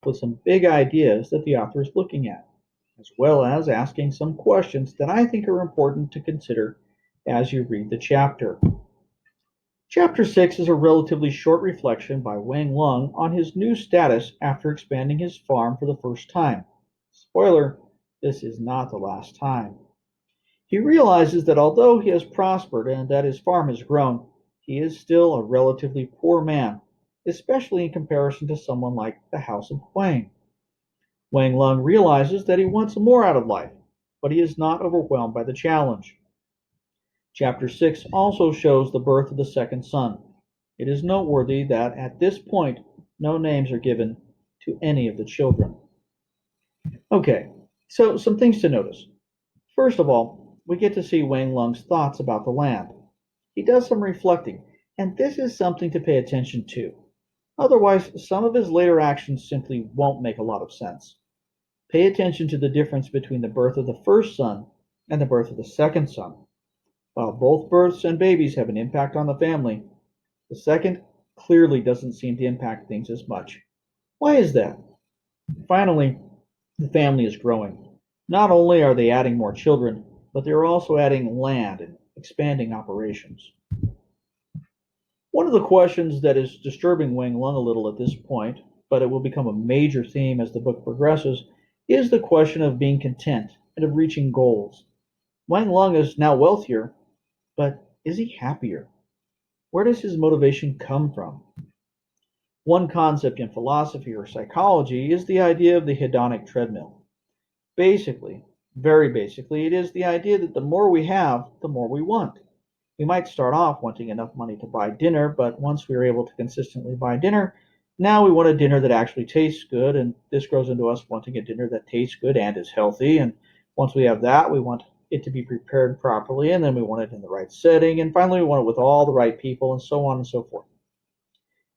with some big ideas that the author is looking at, as well as asking some questions that I think are important to consider as you read the chapter. Chapter 6 is a relatively short reflection by Wang Lung on his new status after expanding his farm for the first time. Spoiler, this is not the last time. He realizes that although he has prospered and that his farm has grown, he is still a relatively poor man, especially in comparison to someone like the House of Huang. Wang Lung realizes that he wants more out of life, but he is not overwhelmed by the challenge. Chapter 6 also shows the birth of the second son. It is noteworthy that at this point no names are given to any of the children. Okay, so some things to notice. First of all, we get to see Wang Lung's thoughts about the land. He does some reflecting, and this is something to pay attention to. Otherwise, some of his later actions simply won't make a lot of sense. Pay attention to the difference between the birth of the first son and the birth of the second son. While both births and babies have an impact on the family, the second clearly doesn't seem to impact things as much. Why is that? Finally, the family is growing. Not only are they adding more children, but they are also adding land and expanding operations. One of the questions that is disturbing Wang Lung a little at this point, but it will become a major theme as the book progresses, is the question of being content and of reaching goals. Wang Lung is now wealthier, but is he happier? Where does his motivation come from? One concept in philosophy or psychology is the idea of the hedonic treadmill. Basically, very basically, it is the idea that the more we have, the more we want. We might start off wanting enough money to buy dinner, but once we are able to consistently buy dinner, now we want a dinner that actually tastes good, and this grows into us wanting a dinner that tastes good and is healthy. And once we have that, we want it to be prepared properly, and then we want it in the right setting, and finally we want it with all the right people, and so on and so forth.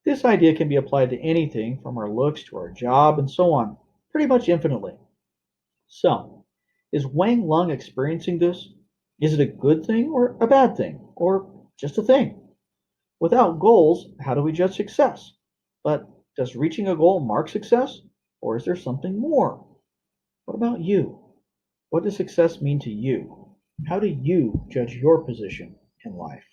This idea can be applied to anything from our looks to our job and so on, pretty much infinitely. So, is Wang Lung experiencing this? Is it a good thing or a bad thing or just a thing? Without goals, how do we judge success? But does reaching a goal mark success, or is there something more? What about you? What does success mean to you? How do you judge your position in life?